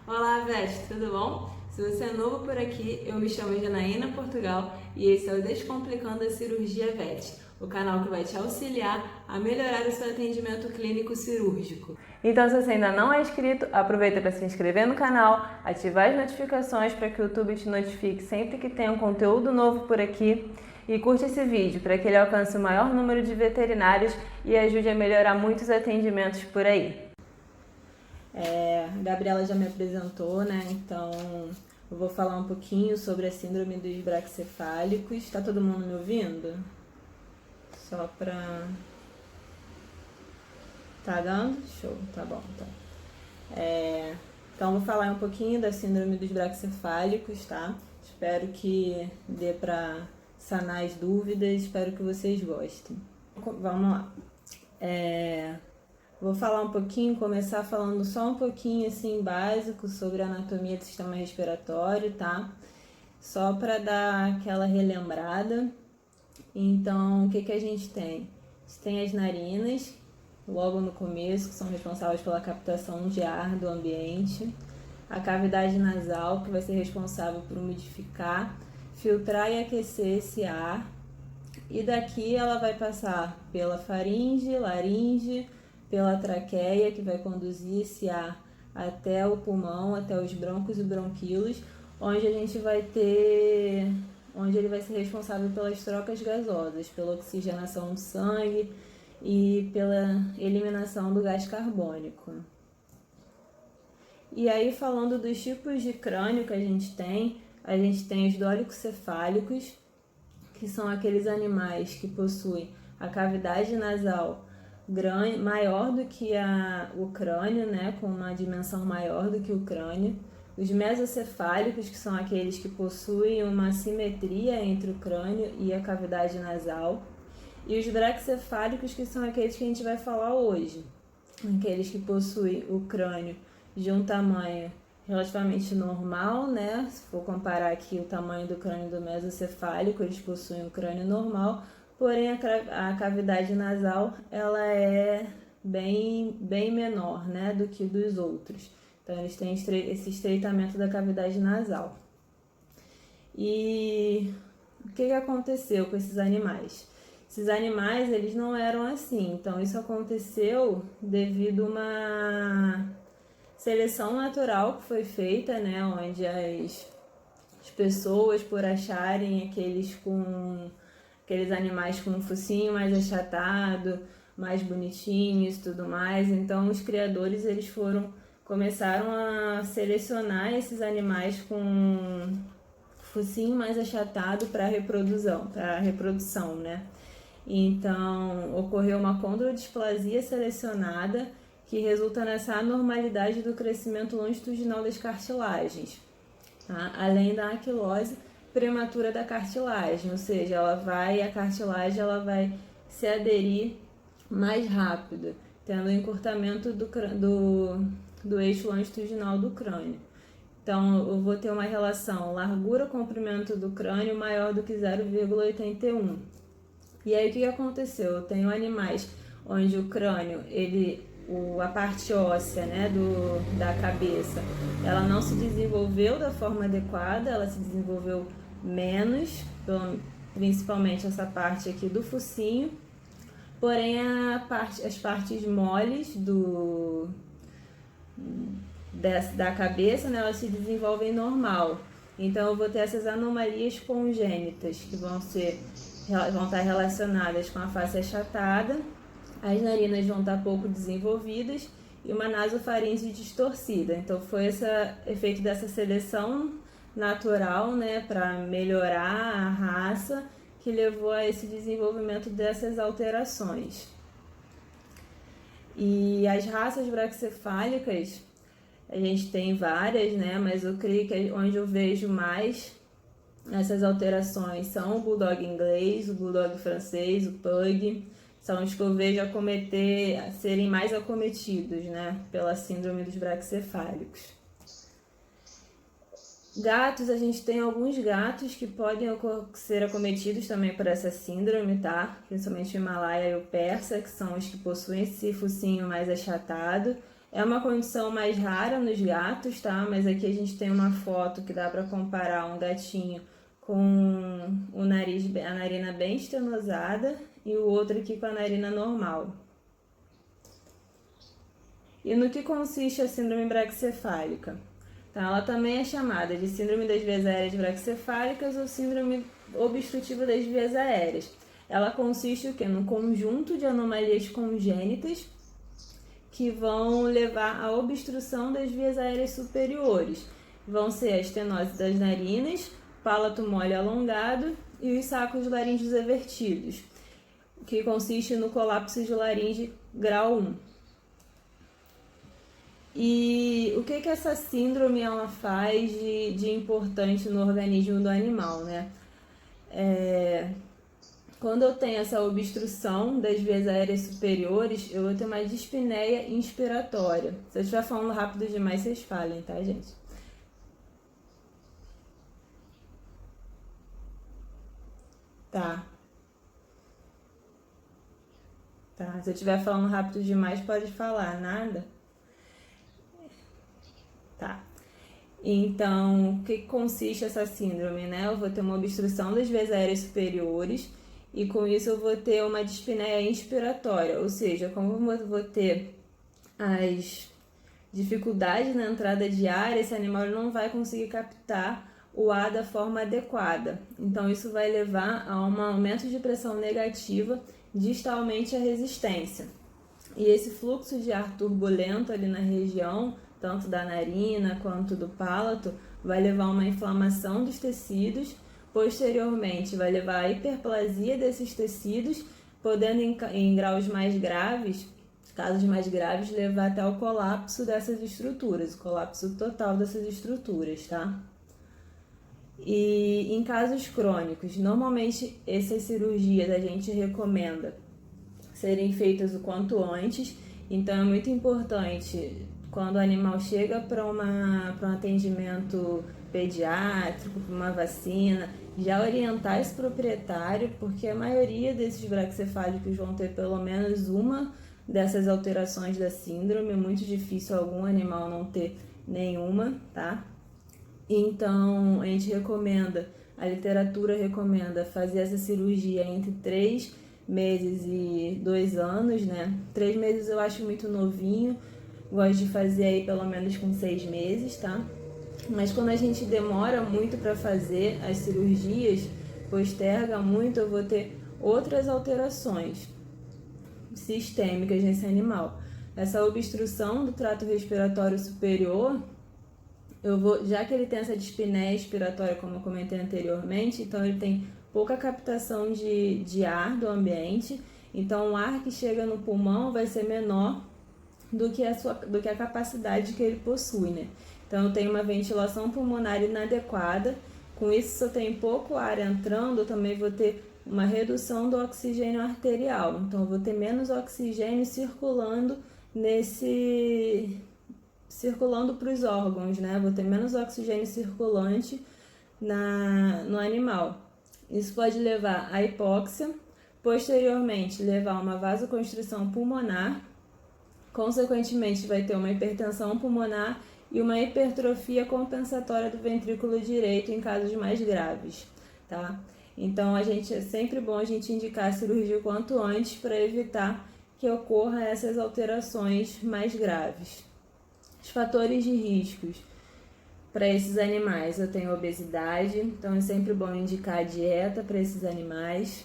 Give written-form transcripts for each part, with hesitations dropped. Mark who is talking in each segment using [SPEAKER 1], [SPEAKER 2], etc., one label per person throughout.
[SPEAKER 1] Olá, Veste, tudo bom? Se você é novo por aqui, eu me chamo Janaína Portugal e esse é o Descomplicando a Cirurgia VET, o canal que vai te auxiliar a melhorar o seu atendimento clínico cirúrgico. Então, se você ainda não é inscrito, aproveita para se inscrever no canal, ativar as notificações para que o YouTube te notifique sempre que tem um conteúdo novo por aqui e curte esse vídeo para que ele alcance o maior número de veterinários e ajude a melhorar muitos atendimentos por aí. A Gabriela já me apresentou, né? Então eu vou falar um pouquinho sobre a síndrome dos braquicefálicos. Tá todo mundo me ouvindo? Só pra... Tá dando? Show, tá bom, então. Então vou falar um pouquinho da síndrome dos braquicefálicos, tá? Espero que dê pra sanar as dúvidas, espero que vocês gostem. Vamos lá. Vou falar um pouquinho, começar falando só um pouquinho assim básico sobre a anatomia do sistema respiratório, tá? Só para dar aquela relembrada. Então, o que a gente tem? A gente tem as narinas, logo no começo, que são responsáveis pela captação de ar do ambiente. A cavidade nasal, que vai ser responsável por umidificar, filtrar e aquecer esse ar. E daqui ela vai passar pela faringe, laringe, pela traqueia, que vai conduzir esse ar até o pulmão, até os brônquios e bronquíolos, onde ele vai ser responsável pelas trocas gasosas, pela oxigenação do sangue e pela eliminação do gás carbônico. E aí, falando dos tipos de crânio que a gente tem os dolichocefálicos, que são aqueles animais que possuem a cavidade nasal maior do que o crânio, né, com uma dimensão maior do que o crânio. Os mesocefálicos, que são aqueles que possuem uma simetria entre o crânio e a cavidade nasal. E os braquicefálicos, que são aqueles que a gente vai falar hoje. Aqueles que possuem o crânio de um tamanho relativamente normal, né? Se for comparar aqui o tamanho do crânio do mesocefálico, eles possuem um crânio normal, porém a cavidade nasal ela é bem menor, né, do que dos outros. Então eles têm esse estreitamento da cavidade nasal. E o que aconteceu com esses animais? Esses animais eles não eram assim, então isso aconteceu devido a uma seleção natural que foi feita, né, onde as pessoas, por acharem aqueles animais com um focinho mais achatado, mais bonitinhos e tudo mais, então os criadores começaram a selecionar esses animais com focinho mais achatado para reprodução, né? Então ocorreu uma condrodisplasia selecionada que resulta nessa anormalidade do crescimento longitudinal das cartilagens, tá? Além da anquilose prematura da cartilagem, ou seja, a cartilagem vai se aderir mais rápido, tendo um encurtamento do eixo longitudinal do crânio. Então, eu vou ter uma relação largura-comprimento do crânio maior do que 0,81. E aí, o que aconteceu? Eu tenho animais onde o crânio, a parte óssea, né, da cabeça, ela não se desenvolveu da forma adequada, ela se desenvolveu menos, principalmente essa parte aqui do focinho, porém as partes moles da cabeça, né, elas se desenvolvem normal. Então eu vou ter essas anomalias congênitas que vão estar relacionadas com a face achatada, as narinas vão estar pouco desenvolvidas e uma nasofaringe distorcida. Então foi esse efeito dessa seleção natural, né, para melhorar a raça, que levou a esse desenvolvimento dessas alterações. E as raças braquicefálicas, a gente tem várias, né, mas eu creio que onde eu vejo mais essas alterações são o bulldog inglês, o bulldog francês, o pug, são os que eu vejo serem mais acometidos, né, pela síndrome dos braquicefálicos. Gatos, a gente tem alguns gatos que podem ser acometidos também por essa síndrome, tá? Principalmente o Himalaia e o Persa, que são os que possuem esse focinho mais achatado. É uma condição mais rara nos gatos, tá? Mas aqui a gente tem uma foto que dá para comparar um gatinho com o nariz, a narina bem estenosada e o outro aqui com a narina normal. E no que consiste a síndrome braquicefálica? Tá? Ela também é chamada de síndrome das vias aéreas braquicefálicas ou síndrome obstrutiva das vias aéreas. Ela consiste o quê? No conjunto de anomalias congênitas que vão levar à obstrução das vias aéreas superiores. Vão ser a estenose das narinas, palato mole alongado e os sacos laríngeos evertidos, que consiste no colapso de laringe grau 1. E o que essa síndrome ela faz de importante no organismo do animal, né? Quando eu tenho essa obstrução das vias aéreas superiores, eu vou ter uma dispneia inspiratória. Se eu estiver falando rápido demais, vocês falem, tá, gente? Tá. Tá. Se eu estiver falando rápido demais, pode falar. Nada? Tá. Então, o que consiste essa síndrome, né? Eu vou ter uma obstrução das vias aéreas superiores e com isso eu vou ter uma dispneia inspiratória, ou seja, como eu vou ter as dificuldades na entrada de ar, esse animal não vai conseguir captar o ar da forma adequada. Então, isso vai levar a um aumento de pressão negativa distalmente à resistência. E esse fluxo de ar turbulento ali na região, tanto da narina quanto do palato, vai levar a uma inflamação dos tecidos. Posteriormente, vai levar à hiperplasia desses tecidos, podendo, em graus mais graves, casos mais graves, levar até o colapso dessas estruturas, o colapso total dessas estruturas, tá? E em casos crônicos, normalmente essas cirurgias a gente recomenda serem feitas o quanto antes, então é muito importante quando o animal chega para um atendimento pediátrico, para uma vacina, já orientar esse proprietário, porque a maioria desses braquicefálicos vão ter pelo menos uma dessas alterações da síndrome, é muito difícil algum animal não ter nenhuma, tá? Então, a gente recomenda, a literatura recomenda fazer essa cirurgia entre 3 meses e 2 anos, né? 3 meses eu acho muito novinho, gosto de fazer aí pelo menos com 6 meses, tá? Mas quando a gente demora muito para fazer as cirurgias, posterga muito, eu vou ter outras alterações sistêmicas nesse animal. Essa obstrução do trato respiratório superior, já que ele tem essa dispneia expiratória, como eu comentei anteriormente, então ele tem pouca captação de ar do ambiente, então o ar que chega no pulmão vai ser menor do que a capacidade que ele possui, né? Então eu tenho uma ventilação pulmonar inadequada, com isso se eu tenho pouco ar entrando, eu também vou ter uma redução do oxigênio arterial, então eu vou ter menos oxigênio circulando para os órgãos, né? Vou ter menos oxigênio circulante no animal. Isso pode levar à hipóxia, posteriormente levar a uma vasoconstrição pulmonar, consequentemente vai ter uma hipertensão pulmonar e uma hipertrofia compensatória do ventrículo direito em casos mais graves, tá? Então é sempre bom a gente indicar a cirurgia o quanto antes para evitar que ocorra essas alterações mais graves. Os fatores de riscos para esses animais, eu tenho obesidade, então é sempre bom indicar a dieta para esses animais,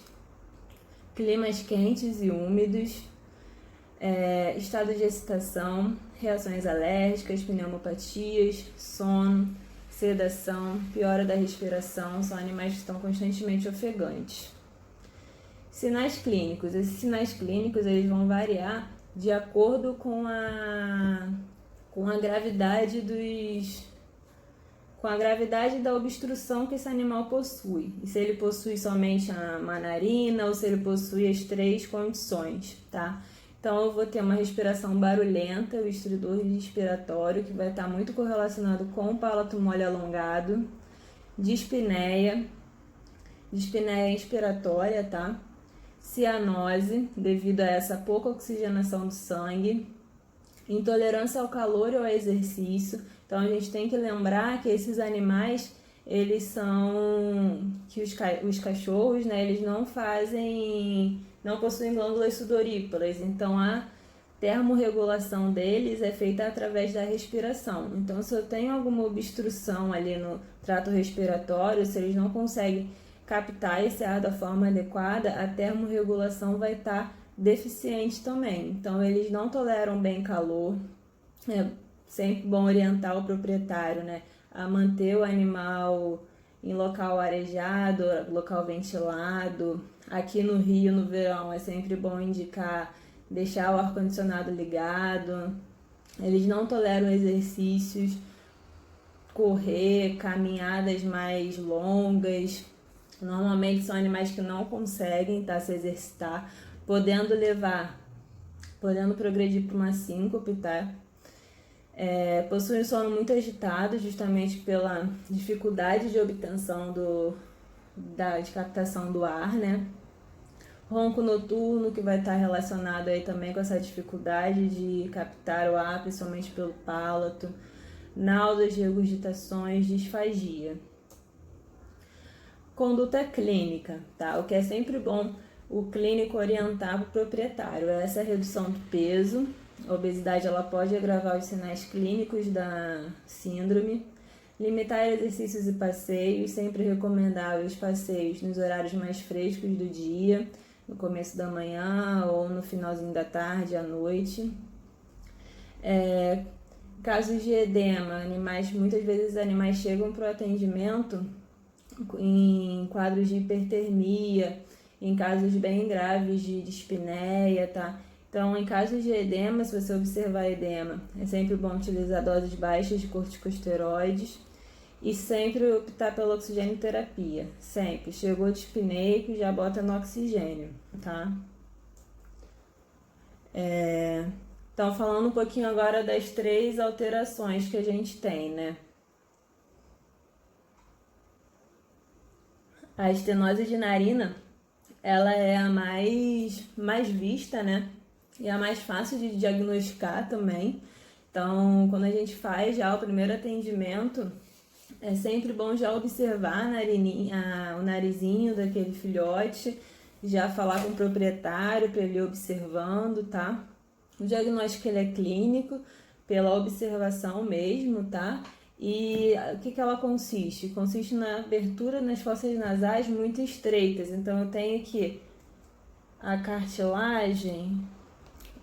[SPEAKER 1] climas quentes e úmidos, estado de excitação, reações alérgicas, pneumopatias, sono, sedação, piora da respiração, são animais que estão constantemente ofegantes. Sinais clínicos, esses sinais clínicos eles vão variar de acordo com a gravidade da obstrução que esse animal possui. E se ele possui somente uma narina ou se ele possui as 3 condições, tá? Então eu vou ter uma respiração barulhenta, o estridor respiratório, que vai estar muito correlacionado com o palato mole alongado, dispneia inspiratória, tá? Cianose, devido a essa pouca oxigenação do sangue, intolerância ao calor ou ao exercício. Então a gente tem que lembrar que esses animais, eles são, que os cachorros, né, eles não possuem glândulas sudoríparas, então a termorregulação deles é feita através da respiração. Então, se eu tenho alguma obstrução ali no trato respiratório, se eles não conseguem captar esse ar da forma adequada, a termorregulação vai estar deficiente também. Então, eles não toleram bem calor. É sempre bom orientar o proprietário, né, a manter o animal em local arejado, local ventilado. Aqui no Rio, no verão, é sempre bom indicar deixar o ar-condicionado ligado. Eles não toleram exercícios, correr, caminhadas mais longas. Normalmente são animais que não conseguem se exercitar, podendo progredir para uma síncope, tá? Possuem sono muito agitado, justamente pela dificuldade de obtenção de captação do ar, né? Ronco noturno, que vai estar relacionado aí também com essa dificuldade de captar o ar, principalmente pelo palato. Náuseas, regurgitações, disfagia. Conduta clínica, tá? O que é sempre bom o clínico orientar para o proprietário. Essa redução do peso. A obesidade ela pode agravar os sinais clínicos da síndrome. Limitar exercícios e passeios, sempre recomendável os passeios nos horários mais frescos do dia, no começo da manhã ou no finalzinho da tarde, à noite. Casos de edema, muitas vezes animais chegam para o atendimento em quadros de hipertermia, em casos bem graves de dispneia, tá? Então, em casos de edema, se você observar edema, é sempre bom utilizar doses baixas de corticosteroides e sempre optar pela oxigênio-terapia. Sempre. Chegou dispneico, já bota no oxigênio, tá? Então, falando um pouquinho agora das 3 alterações que a gente tem, né? A estenose de narina, ela é a mais vista, né? E a mais fácil de diagnosticar também. Então, quando a gente faz já o primeiro atendimento, é sempre bom já observar o narizinho daquele filhote, já falar com o proprietário para ele ir observando, tá? O diagnóstico ele é clínico, pela observação mesmo, tá? E o que ela consiste? Consiste na abertura nas fossas nasais muito estreitas. Então, eu tenho que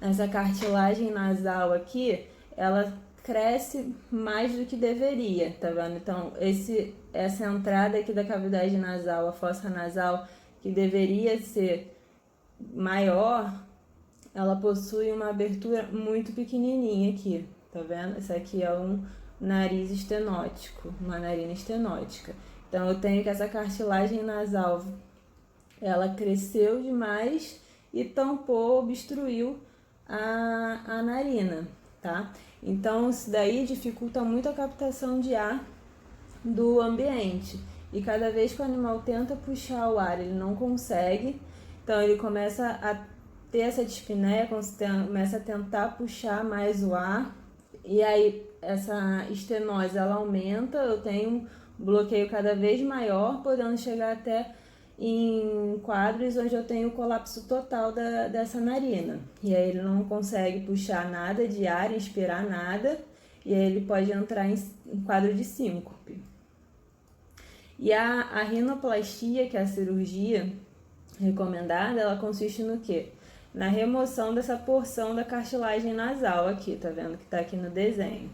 [SPEAKER 1] essa cartilagem nasal aqui, ela cresce mais do que deveria, tá vendo? Então, essa entrada aqui da cavidade nasal, a fossa nasal, que deveria ser maior, ela possui uma abertura muito pequenininha aqui, tá vendo? Esse aqui é um nariz estenótico, uma narina estenótica. Então, eu tenho que essa cartilagem nasal, ela cresceu demais e tampou, obstruiu a narina, tá? Então, isso daí dificulta muito a captação de ar do ambiente. E cada vez que o animal tenta puxar o ar, ele não consegue. Então, ele começa a ter essa dispneia, começa a tentar puxar mais o ar. E aí, essa estenose, ela aumenta. Eu tenho um bloqueio cada vez maior, podendo chegar até em quadros onde eu tenho o colapso total dessa narina. E aí ele não consegue puxar nada de ar, inspirar nada, e aí ele pode entrar em quadro de síncope. E a rinoplastia, que é a cirurgia recomendada, ela consiste no quê? Na remoção dessa porção da cartilagem nasal aqui, tá vendo que tá aqui no desenho,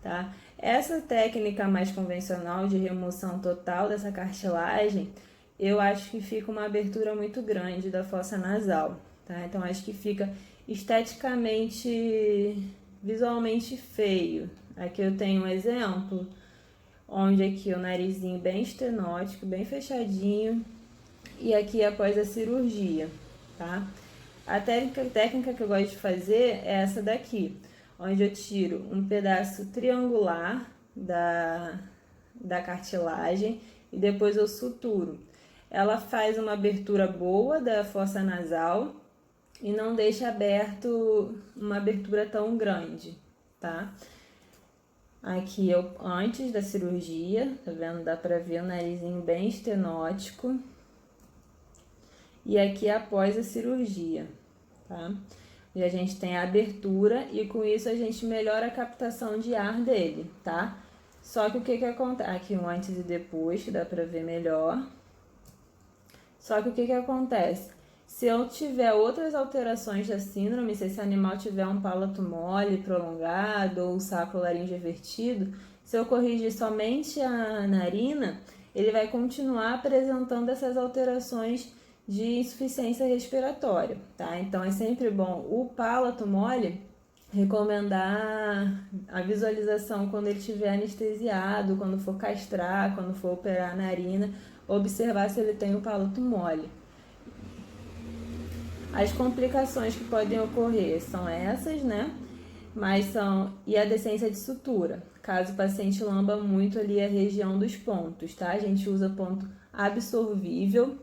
[SPEAKER 1] tá? Essa técnica mais convencional de remoção total dessa cartilagem, eu acho que fica uma abertura muito grande da fossa nasal, tá? Então, acho que fica esteticamente, visualmente feio. Aqui eu tenho um exemplo, onde aqui o narizinho bem estenótico, bem fechadinho, e aqui após a cirurgia, tá? A técnica que eu gosto de fazer é essa daqui, onde eu tiro um pedaço triangular da cartilagem e depois eu suturo. Ela faz uma abertura boa da fossa nasal e não deixa aberto uma abertura tão grande, tá? Aqui eu antes da cirurgia, tá vendo? Dá pra ver o narizinho bem estenótico. E aqui após a cirurgia, tá? E a gente tem a abertura e com isso a gente melhora a captação de ar dele, tá? Só que o que acontece? Aqui um antes e depois, que dá pra ver melhor. Só que o que acontece? Se eu tiver outras alterações da síndrome, se esse animal tiver um palato mole, prolongado ou sacro-laríngeo invertido, se eu corrigir somente a narina, ele vai continuar apresentando essas alterações de insuficiência respiratória, tá? Então é sempre bom o palato mole recomendar a visualização quando ele estiver anestesiado, quando for castrar, quando for operar a narina, observar se ele tem o palato mole. As complicações que podem ocorrer são essas, né? E a decência de sutura, caso o paciente lamba muito ali a região dos pontos, tá? A gente usa ponto absorvível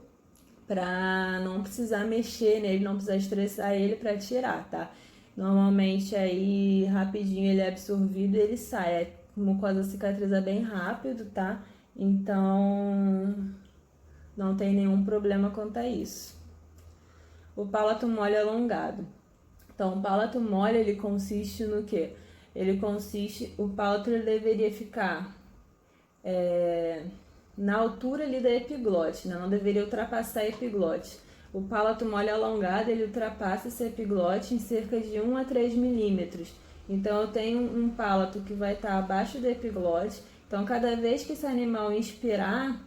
[SPEAKER 1] para não precisar mexer nele, não precisar estressar ele para tirar, tá? Normalmente aí rapidinho ele é absorvido e ele sai. A mucosa cicatriza bem rápido, tá? Então não tem nenhum problema quanto a isso. O palato mole alongado. Então, o palato mole, ele consiste no quê? O palato ele deveria ficar na altura ali da epiglote, né? Não deveria ultrapassar a epiglote. O palato mole alongado, ele ultrapassa essa epiglote em cerca de 1 a 3 milímetros. Então, eu tenho um palato que vai estar abaixo da epiglote. Então, cada vez que esse animal inspirar,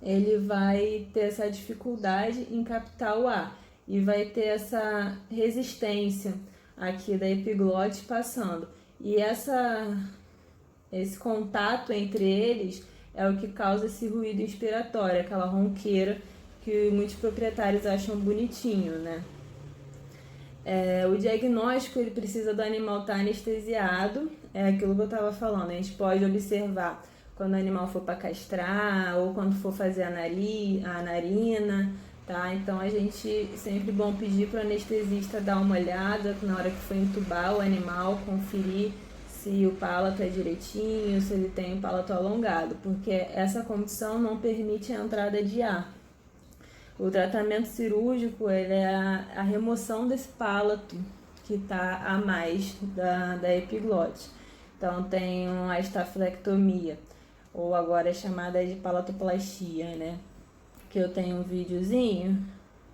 [SPEAKER 1] ele vai ter essa dificuldade em captar o ar e vai ter essa resistência aqui da epiglote passando. E esse contato entre eles é o que causa esse ruído inspiratório, aquela ronqueira que muitos proprietários acham bonitinho, né? O diagnóstico, ele precisa do animal estar anestesiado, é aquilo que eu estava falando. A gente pode observar quando o animal for para castrar ou quando for fazer a narina, tá? Então a gente sempre bom pedir para o anestesista dar uma olhada na hora que for entubar o animal, conferir se o palato é direitinho, se ele tem o palato alongado, porque essa condição não permite a entrada de ar. O tratamento cirúrgico ele é a remoção desse palato que está a mais da epiglote. Então tem a estafilectomia, ou agora é chamada de palatoplastia, né? Que eu tenho um videozinho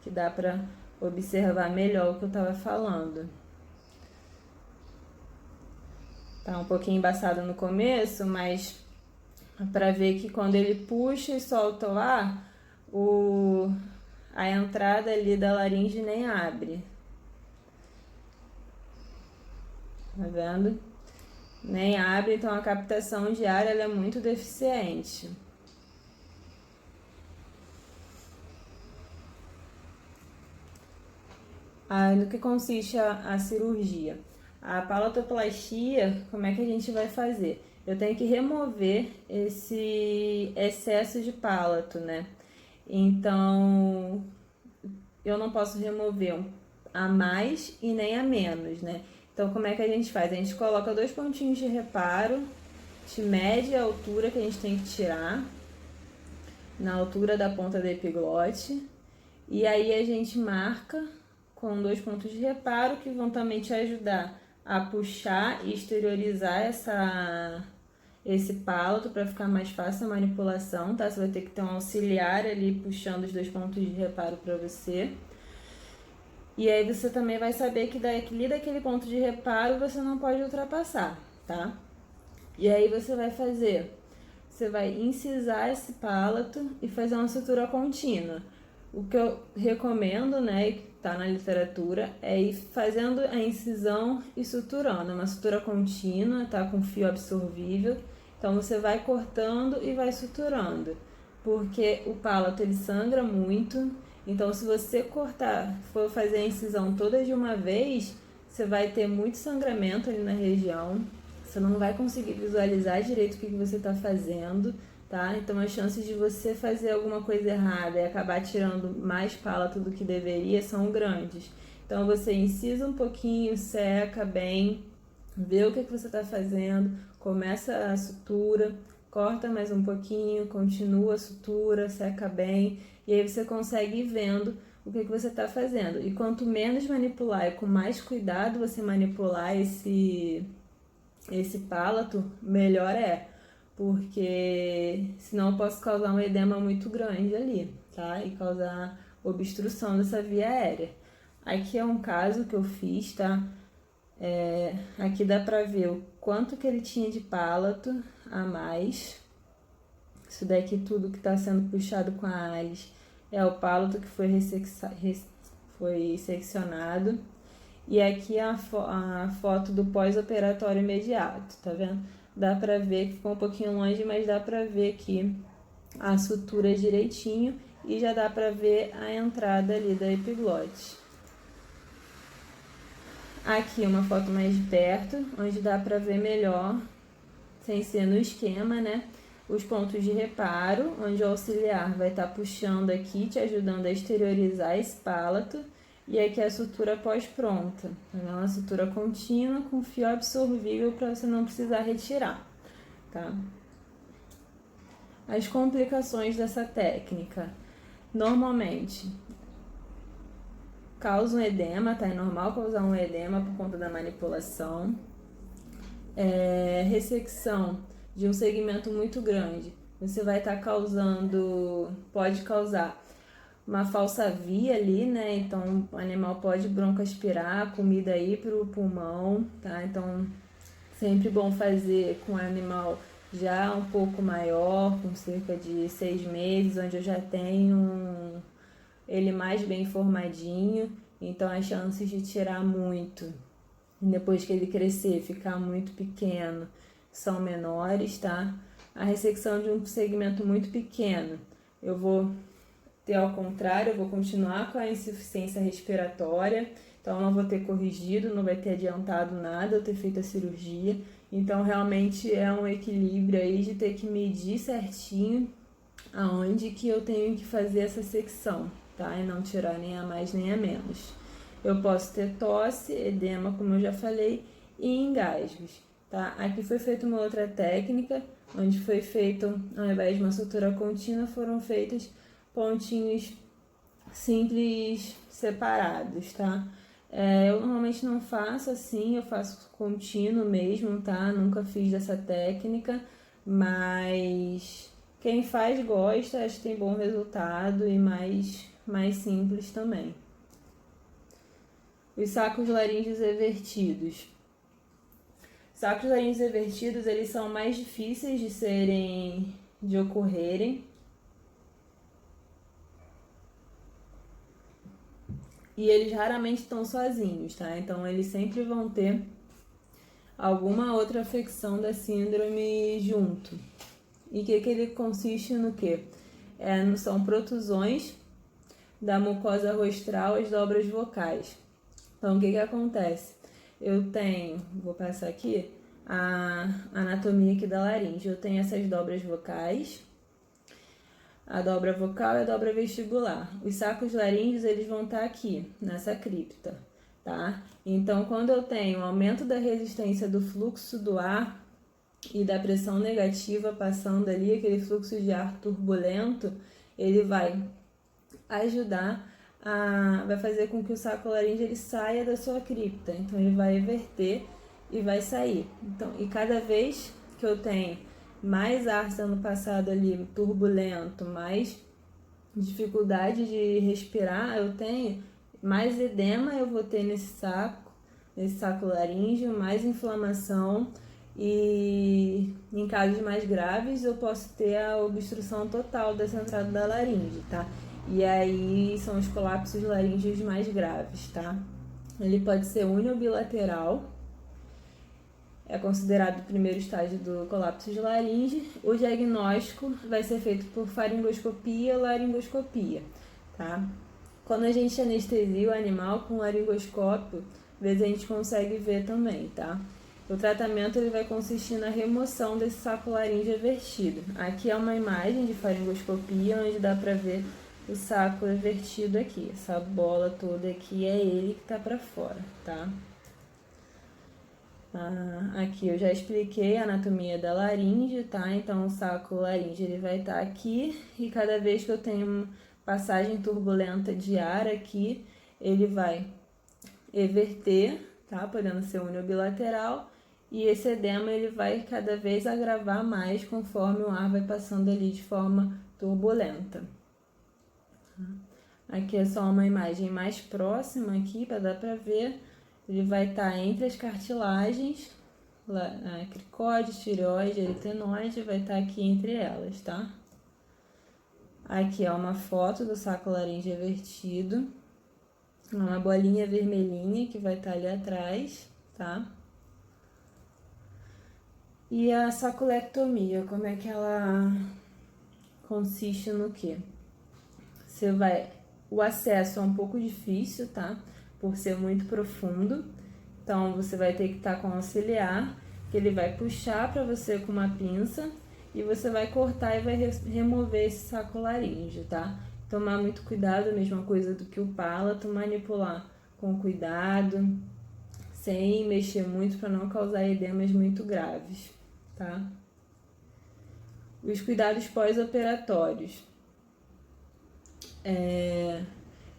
[SPEAKER 1] que dá para observar melhor o que eu estava falando. Tá um pouquinho embaçado no começo, mas para ver que quando ele puxa e solta o ar, a entrada ali da laringe nem abre. Tá vendo? Nem abre, então a captação de ar ela é muito deficiente. No que consiste a cirurgia? A palatoplastia, como é que a gente vai fazer? Eu tenho que remover esse excesso de palato, né? Então, eu não posso remover a mais e nem a menos, né? Então, como é que a gente faz? A gente coloca 2 pontinhos de reparo, te mede a altura que a gente tem que tirar, na altura da ponta da epiglote, e aí a gente marca com 2 pontos de reparo que vão também te ajudar a puxar e exteriorizar esse palato para ficar mais fácil a manipulação, tá? Você vai ter que ter um auxiliar ali puxando os 2 pontos de reparo para você. E aí você também vai saber que daquele ponto de reparo você não pode ultrapassar, tá? E aí você vai incisar esse palato e fazer uma sutura contínua. O que eu recomendo, né, que tá na literatura, é ir fazendo a incisão e suturando. Uma sutura contínua, tá, com fio absorvível. Então você vai cortando e vai suturando, porque o palato ele sangra muito. Então se você for fazer a incisão toda de uma vez, você vai ter muito sangramento ali na região. Você não vai conseguir visualizar direito o que você está fazendo, tá? Então as chances de você fazer alguma coisa errada e acabar tirando mais palato do que deveria são grandes. Então você incisa um pouquinho, seca bem, vê o que você está fazendo, começa a sutura, corta mais um pouquinho, continua a sutura, seca bem, e aí você consegue ir vendo o que você está fazendo. E quanto menos manipular e com mais cuidado você manipular esse palato, melhor é. Porque senão eu posso causar um edema muito grande ali, tá? E causar obstrução dessa via aérea. Aqui é um caso que eu fiz, tá? Aqui dá pra ver o quanto que ele tinha de palato a mais. Isso daqui tudo que tá sendo puxado com a Alice é o palato que foi seccionado. E aqui a foto do pós-operatório imediato, tá vendo? Dá pra ver que ficou um pouquinho longe, mas dá pra ver aqui a sutura direitinho e já dá pra ver a entrada ali da epiglote. Aqui uma foto mais de perto, onde dá pra ver melhor, sem ser no esquema, né? Os pontos de reparo, onde o auxiliar vai estar puxando aqui, te ajudando a exteriorizar esse palato. E aqui a sutura pós-pronta, uma sutura contínua com fio absorvível para você não precisar retirar, tá? As complicações dessa técnica, normalmente, causa um edema, tá? É normal causar um edema por conta da manipulação. Ressecção de um segmento muito grande, você vai estar pode causar uma falsa via ali, né? Então o animal pode broncoaspirar a comida aí pro pulmão, tá? Então sempre bom fazer com o animal já um pouco maior, com cerca de 6 meses, onde eu já tenho ele mais bem formadinho, então as chances de tirar muito depois que ele crescer, ficar muito pequeno, são menores, tá? A ressecção de um segmento muito pequeno, eu vou ao contrário, eu vou continuar com a insuficiência respiratória, então não vou ter corrigido, não vai ter adiantado nada eu ter feito a cirurgia. Então realmente é um equilíbrio aí de ter que medir certinho aonde que eu tenho que fazer essa secção, tá? E não tirar nem a mais nem a menos. Eu posso ter tosse, edema, como eu já falei, e engasgos, tá? Aqui foi feita uma outra técnica, onde foi feito, ao invés de uma sutura contínua, foram feitas pontinhos simples separados, tá? Eu normalmente não faço assim, eu faço contínuo mesmo, tá? Nunca fiz dessa técnica, mas quem faz gosta, acho que tem bom resultado e mais simples também. Os sacos laríngeos evertidos. Sacos laríngeos evertidos, eles são mais difíceis de ocorrerem. E eles raramente estão sozinhos, tá? Então, eles sempre vão ter alguma outra afecção da síndrome junto. E que ele consiste no quê? São protusões da mucosa rostral às dobras vocais. Então, o que acontece? Eu tenho, vou passar aqui, a anatomia aqui da laringe. Eu tenho essas dobras vocais, a dobra vocal e a dobra vestibular. Os sacos laríngeos, eles vão estar aqui, nessa cripta, tá? Então, quando eu tenho aumento da resistência do fluxo do ar e da pressão negativa passando ali, aquele fluxo de ar turbulento, ele vai ajudar vai fazer com que o saco laríngeo ele saia da sua cripta. Então, ele vai everter e vai sair. Então, e cada vez que eu tenho mais ar sendo passado ali, turbulento, mais dificuldade de respirar eu tenho, mais edema eu vou ter nesse saco laríngeo, mais inflamação e em casos mais graves eu posso ter a obstrução total dessa entrada da laringe, tá? E aí são os colapsos laríngeos mais graves, tá? Ele pode ser uni ou bilateral, é considerado o primeiro estágio do colapso de laringe. O diagnóstico vai ser feito por faringoscopia ou laringoscopia, tá? Quando a gente anestesia o animal com laringoscópio, às vezes a gente consegue ver também, tá? O tratamento ele vai consistir na remoção desse saco laríngeo evertido. Aqui é uma imagem de faringoscopia, onde dá para ver o saco vertido aqui. Essa bola toda aqui é ele que tá para fora, tá? Aqui eu já expliquei a anatomia da laringe, tá? Então o saco laringe ele vai estar aqui e cada vez que eu tenho passagem turbulenta de ar aqui, ele vai everter, tá? Podendo ser unibilateral, e esse edema ele vai cada vez agravar mais conforme o ar vai passando ali de forma turbulenta. Aqui é só uma imagem mais próxima aqui para dar para ver. Ele vai estar entre as cartilagens, cricóide, tireoide, aritenoide, vai estar aqui entre elas, tá? Aqui é uma foto do saco laríngeo evertido, uma bolinha vermelhinha que vai estar ali atrás, tá? E a saculectomia, como é que ela consiste no quê? O acesso é um pouco difícil, tá? Por ser muito profundo. Então, você vai ter que estar com o auxiliar, que ele vai puxar para você com uma pinça e você vai cortar e vai remover esse saco laríngeo, tá? Tomar muito cuidado, a mesma coisa do que o palato, manipular com cuidado, sem mexer muito para não causar edemas muito graves, tá? Os cuidados pós-operatórios.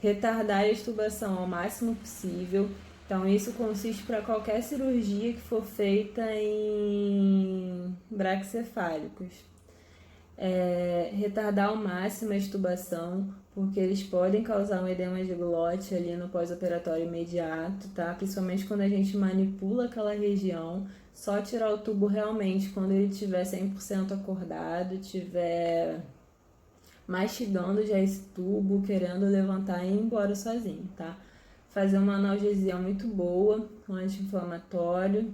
[SPEAKER 1] Retardar a extubação ao máximo possível. Então, isso consiste para qualquer cirurgia que for feita em braquicefálicos. Retardar ao máximo a extubação, porque eles podem causar um edema de glote ali no pós-operatório imediato, tá? Principalmente quando a gente manipula aquela região. Só tirar o tubo realmente quando ele estiver 100% acordado, estiver mastigando já esse tubo, querendo levantar e ir embora sozinho, tá? Fazer uma analgesia muito boa, um anti-inflamatório.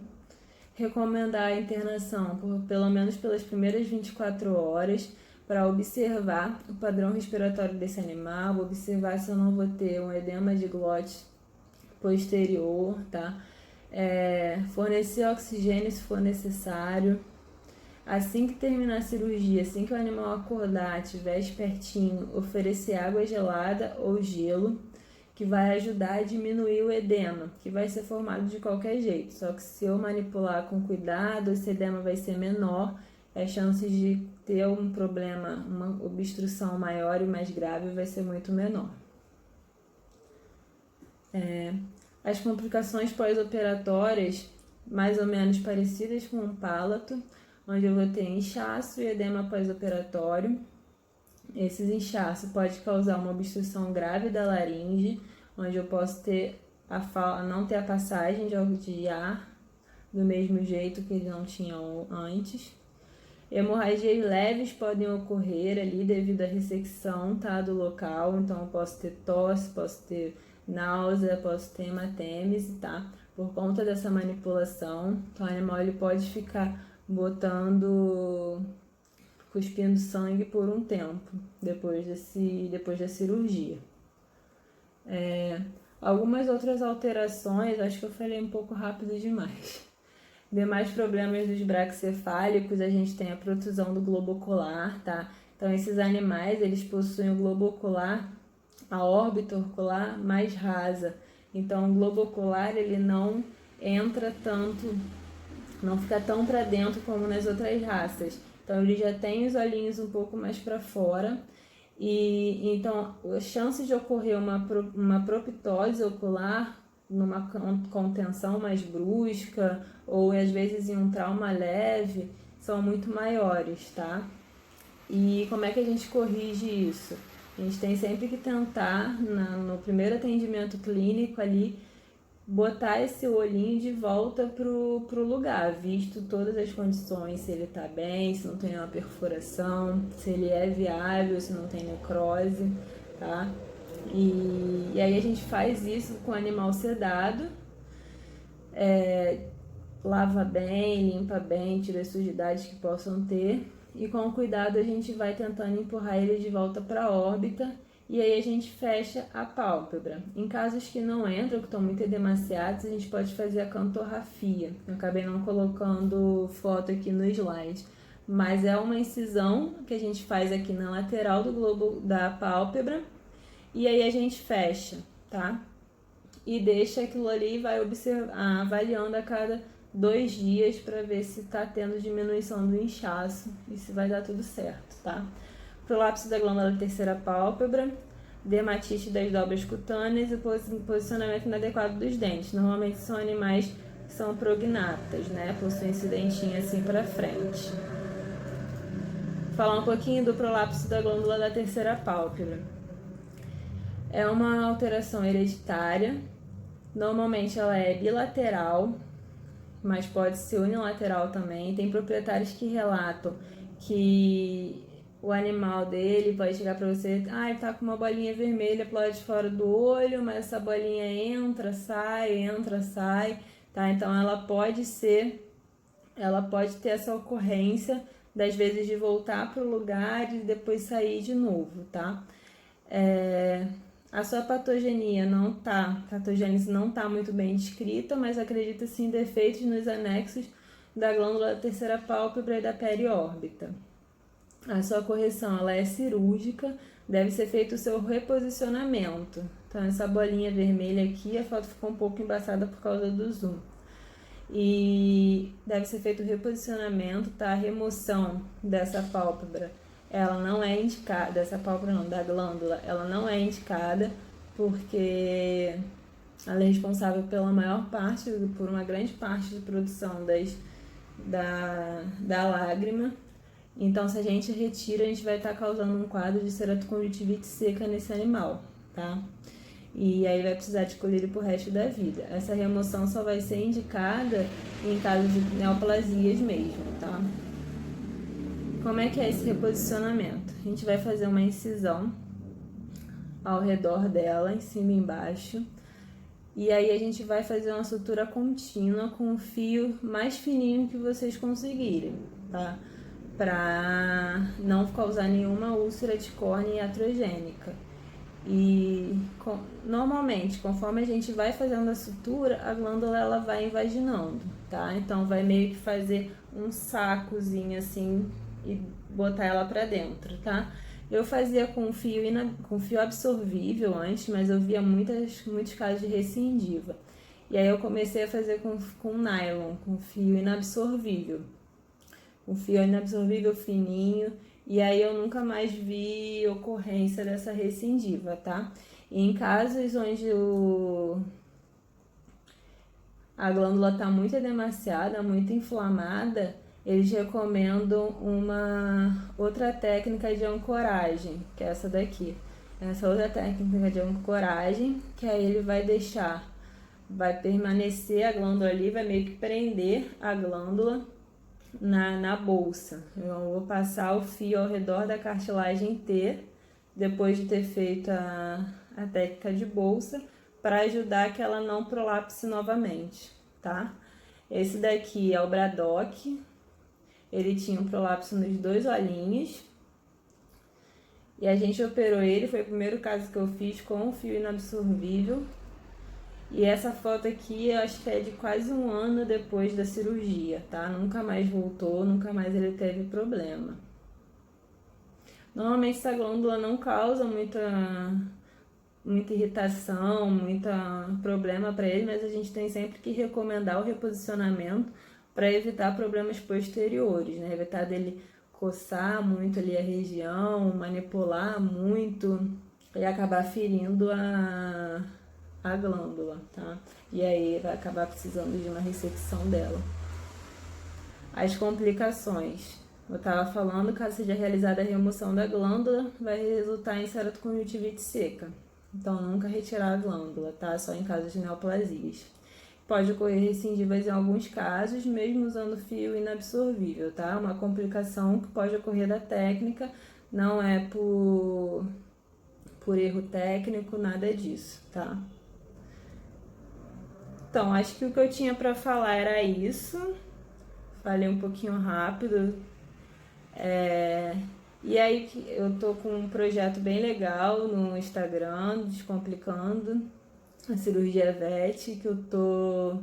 [SPEAKER 1] Recomendar a internação pelo menos pelas primeiras 24 horas para observar o padrão respiratório desse animal, observar se eu não vou ter um edema de glote posterior, tá? Fornecer oxigênio se for necessário. Assim que terminar a cirurgia, assim que o animal acordar, estiver espertinho, oferecer água gelada ou gelo, que vai ajudar a diminuir o edema, que vai ser formado de qualquer jeito. Só que se eu manipular com cuidado, esse edema vai ser menor, as chances de ter um problema, uma obstrução maior e mais grave vai ser muito menor. As complicações pós-operatórias, mais ou menos parecidas com o palato, onde eu vou ter inchaço e edema pós-operatório. Esses inchaços podem causar uma obstrução grave da laringe, onde eu posso ter não ter a passagem de ar do mesmo jeito que eles não tinham antes. Hemorragias leves podem ocorrer ali devido à ressecção, tá, do local. Então, eu posso ter tosse, posso ter náusea, posso ter hematêmese, tá? Por conta dessa manipulação. Então, o animal ele pode ficar cuspindo sangue por um tempo, depois da cirurgia. Algumas outras alterações, acho que eu falei um pouco rápido demais. Demais problemas dos braquicefálicos, a gente tem a protusão do globo ocular, tá? Então, esses animais, eles possuem o globo ocular, a órbita ocular mais rasa. Então, o globo ocular, ele não entra tanto, não fica tão para dentro como nas outras raças. Então, ele já tem os olhinhos um pouco mais para fora. E então, a chance de ocorrer uma proptose ocular numa contenção mais brusca ou às vezes em um trauma leve são muito maiores, tá? E como é que a gente corrige isso? A gente tem sempre que tentar, no primeiro atendimento clínico ali, botar esse olhinho de volta pro lugar, visto todas as condições, se ele tá bem, se não tem uma perfuração, se ele é viável, se não tem necrose, tá? E aí a gente faz isso com o animal sedado, lava bem, limpa bem, tira as sujidades que possam ter e com cuidado a gente vai tentando empurrar ele de volta para a órbita e aí a gente fecha a pálpebra. Em casos que não entram, que estão muito edemaciados, a gente pode fazer a cantorrafia. Eu acabei não colocando foto aqui no slide, mas é uma incisão que a gente faz aqui na lateral do globo da pálpebra e aí a gente fecha, tá? E deixa aquilo ali e vai avaliando a cada 2 dias para ver se tá tendo diminuição do inchaço e se vai dar tudo certo, tá? Prolapso da glândula da terceira pálpebra, dermatite das dobras cutâneas e posicionamento inadequado dos dentes. Normalmente são animais que são prognatas, né? Possuem esse dentinho assim para frente. Falar um pouquinho do prolapso da glândula da terceira pálpebra. É uma alteração hereditária. Normalmente ela é bilateral, mas pode ser unilateral também. Tem proprietários que relatam que o animal dele pode chegar para você, ele tá com uma bolinha vermelha pro lado de fora do olho, mas essa bolinha entra, sai, tá? Então ela pode ter essa ocorrência das vezes de voltar pro lugar e depois sair de novo, tá? A sua patogênese não tá muito bem descrita, mas acredita-se em defeitos nos anexos da glândula da terceira pálpebra e da periórbita. A sua correção ela é cirúrgica, deve ser feito o seu reposicionamento. Então, essa bolinha vermelha aqui, a foto ficou um pouco embaçada por causa do zoom. E deve ser feito o reposicionamento, tá? A remoção dessa pálpebra, ela não é indicada, dessa pálpebra não, da glândula, ela não é indicada porque ela é responsável pela maior parte, por uma grande parte de produção da lágrima. Então, se a gente retira, a gente vai estar causando um quadro de ceratoconjuntivite seca nesse animal, tá? E aí vai precisar de colírio pro resto da vida. Essa remoção só vai ser indicada em caso de neoplasias mesmo, tá? Como é que é esse reposicionamento? A gente vai fazer uma incisão ao redor dela, em cima e embaixo. E aí a gente vai fazer uma sutura contínua com o fio mais fininho que vocês conseguirem, tá? Para não causar nenhuma úlcera de córnea iatrogênica. E normalmente, conforme a gente vai fazendo a sutura, a glândula ela vai invaginando, tá? Então vai meio que fazer um sacozinho assim e botar ela para dentro, tá? Eu fazia com fio absorvível antes, mas eu via muitos casos de recidiva. E aí eu comecei a fazer com nylon, com fio inabsorvível. Um fio inabsorvível fininho, e aí eu nunca mais vi ocorrência dessa recidiva, tá? E em casos onde a glândula está muito edemaciada, muito inflamada, eles recomendam uma outra técnica de ancoragem, que é essa daqui. Essa outra técnica de ancoragem, que aí ele vai permanecer a glândula ali, vai meio que prender a glândula na bolsa. Eu vou passar o fio ao redor da cartilagem T, depois de ter feito a técnica de bolsa, para ajudar que ela não prolapse novamente, tá? Esse daqui é o Braddock, ele tinha um prolapso nos 2 olhinhos, e a gente operou ele, foi o primeiro caso que eu fiz com o fio inabsorvível. E essa foto aqui, eu acho que é de quase 1 ano depois da cirurgia, tá? Nunca mais voltou, nunca mais ele teve problema. Normalmente essa glândula não causa muita irritação, muito problema para ele, mas a gente tem sempre que recomendar o reposicionamento para evitar problemas posteriores, né? Evitar dele coçar muito ali a região, manipular muito e acabar ferindo a glândula, tá? E aí vai acabar precisando de uma ressecção dela. As complicações. Eu estava falando, caso seja realizada a remoção da glândula, vai resultar em ceratoconjuntivite seca. Então, nunca retirar a glândula, tá? Só em casos de neoplasias. Pode ocorrer recidivas em alguns casos, mesmo usando fio inabsorvível, tá? Uma complicação que pode ocorrer da técnica, não é por erro técnico, nada disso, tá? Então, acho que o que eu tinha para falar era isso. Falei um pouquinho rápido. E aí, eu tô com um projeto bem legal no Instagram, Descomplicando a Cirurgia VET, que eu tô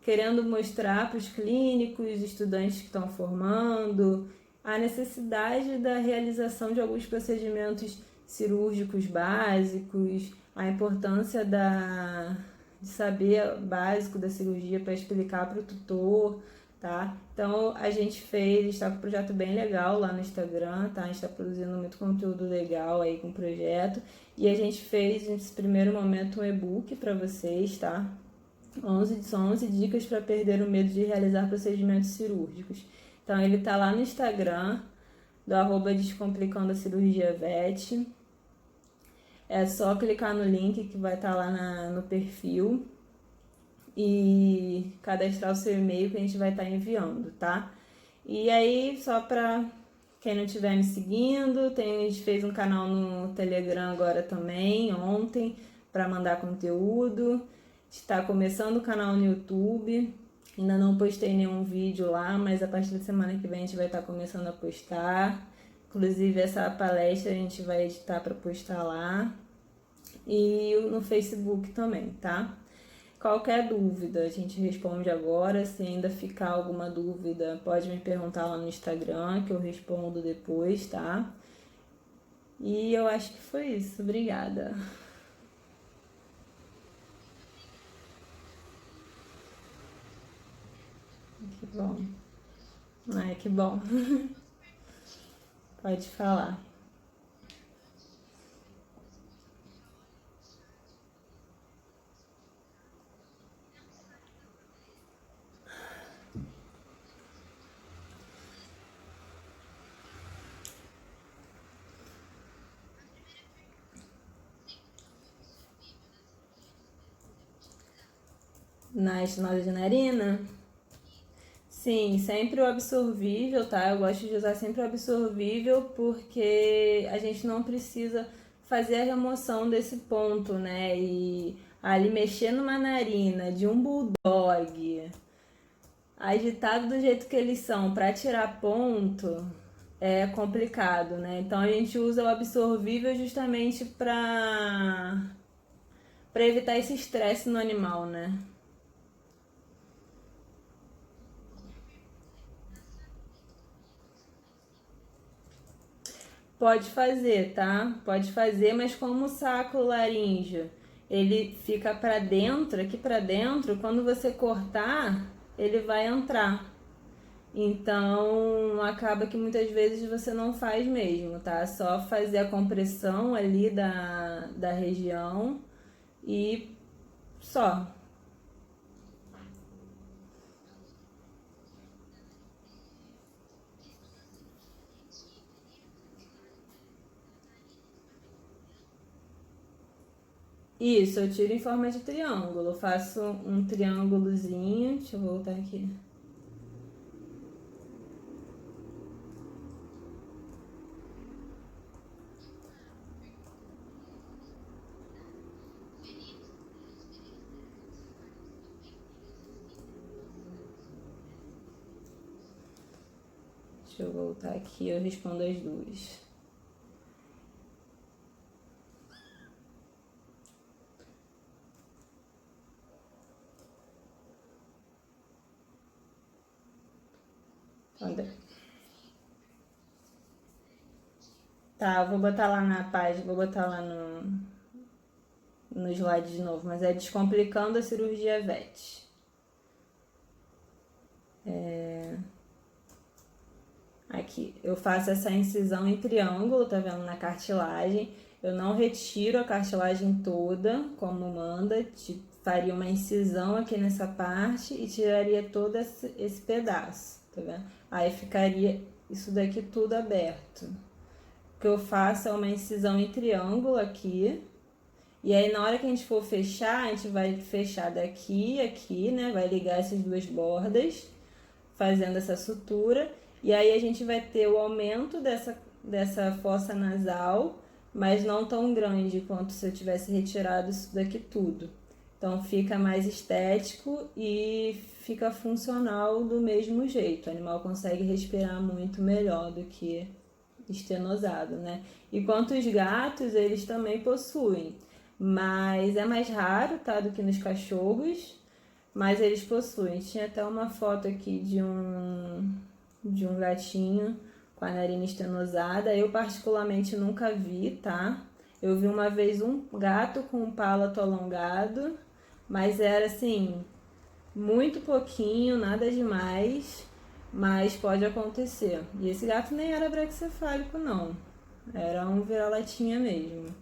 [SPEAKER 1] querendo mostrar para os clínicos, estudantes que estão formando a necessidade da realização de alguns procedimentos cirúrgicos básicos, a importância de saber básico da cirurgia para explicar para o tutor, tá? Então a gente está com um projeto bem legal lá no Instagram, tá? A gente está produzindo muito conteúdo legal aí com o projeto e a gente fez nesse primeiro momento um e-book para vocês, tá? São 11 dicas para perder o medo de realizar procedimentos cirúrgicos. Então ele tá lá no Instagram do @Descomplicando a Cirurgia VET. É só clicar no link que vai estar lá no perfil e cadastrar o seu e-mail que a gente vai estar enviando, tá? E aí, só para quem não estiver me seguindo, a gente fez um canal no Telegram agora também, ontem, para mandar conteúdo. Está começando o canal no YouTube. Ainda não postei nenhum vídeo lá, mas a partir da semana que vem a gente vai estar começando a postar. Inclusive essa palestra a gente vai editar para postar lá. E no Facebook também, tá? Qualquer dúvida a gente responde agora. Se ainda ficar alguma dúvida, pode me perguntar lá no Instagram que eu respondo depois, tá? E eu acho que foi isso. Obrigada. Que bom. Ai, que bom. Pode falar. Na estenose de narina? Sim, sempre o absorvível, tá? Eu gosto de usar sempre o absorvível porque a gente não precisa fazer a remoção desse ponto, né? E ali mexer numa narina de um bulldog, agitado do jeito que eles são, para tirar ponto, é complicado, né? Então a gente usa o absorvível justamente para evitar esse estresse no animal, né? Pode fazer, tá? Pode fazer, mas como o saco laríngeo, ele fica para dentro, aqui para dentro, quando você cortar, ele vai entrar. Então, acaba que muitas vezes você não faz mesmo, tá? Só fazer a compressão ali da região e só. Isso, eu tiro em forma de triângulo. Eu faço um triângulozinho. Deixa eu voltar aqui. Deixa eu voltar aqui, eu respondo as duas. Tá, eu vou botar lá na página, vou botar lá no slide de novo, mas é Descomplicando a Cirurgia VET. Aqui, eu faço essa incisão em triângulo, tá vendo, na cartilagem. Eu não retiro a cartilagem toda, como manda, faria uma incisão aqui nessa parte e tiraria todo esse pedaço, tá vendo? Aí ficaria isso daqui tudo aberto. O que eu faço é uma incisão em triângulo aqui. E aí, na hora que a gente for fechar, a gente vai fechar daqui e aqui, né? Vai ligar essas duas bordas, fazendo essa sutura. E aí, a gente vai ter o aumento dessa fossa nasal, mas não tão grande quanto se eu tivesse retirado isso daqui tudo. Então, fica mais estético e fica funcional do mesmo jeito. O animal consegue respirar muito melhor do que estenosado, né? Enquanto os gatos, eles também possuem, mas é mais raro, tá, do que nos cachorros, mas eles possuem. Tinha até uma foto aqui de um gatinho com a narina estenosada. Eu particularmente nunca vi, tá? Eu vi uma vez um gato com um palato alongado, mas era assim, muito pouquinho, nada demais, mas pode acontecer. E esse gato nem era braquicefálico, não. Era um vira-latinha mesmo,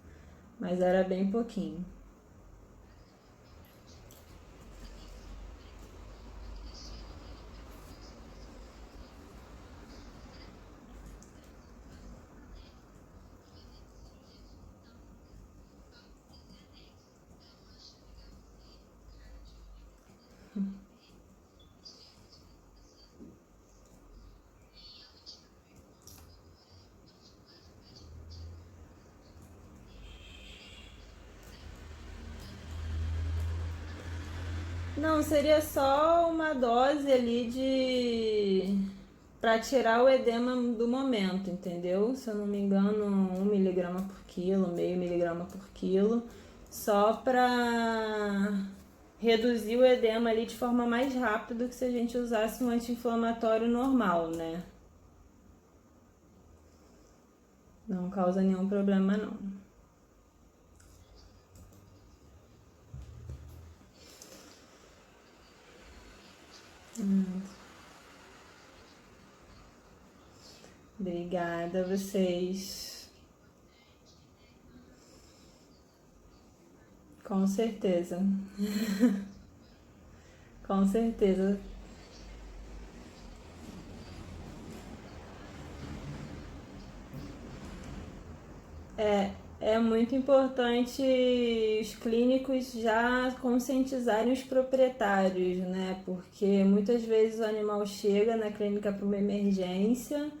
[SPEAKER 1] mas era bem pouquinho. Não, seria só uma dose ali de para tirar o edema do momento, entendeu? Se eu não me engano, 1 miligrama por quilo, meio miligrama por quilo, só para reduzir o edema ali de forma mais rápida que se a gente usasse um anti-inflamatório normal, né? Não causa nenhum problema não. Obrigada a vocês. Com certeza. Com certeza. É, é muito importante os clínicos já conscientizarem os proprietários, né? Porque muitas vezes o animal chega na clínica para uma emergência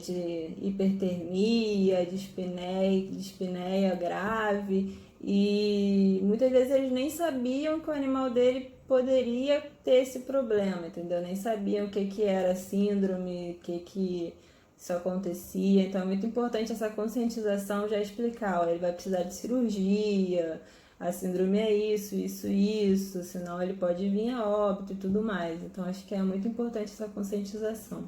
[SPEAKER 1] de hipertermia, de espineia grave, e muitas vezes eles nem sabiam que o animal dele poderia ter esse problema, entendeu? Nem sabiam o que que era síndrome, o que que isso acontecia. Então é muito importante essa conscientização, já explicar, ó, ele vai precisar de cirurgia, a síndrome é isso, senão ele pode vir a óbito e tudo mais. Então acho que é muito importante essa conscientização.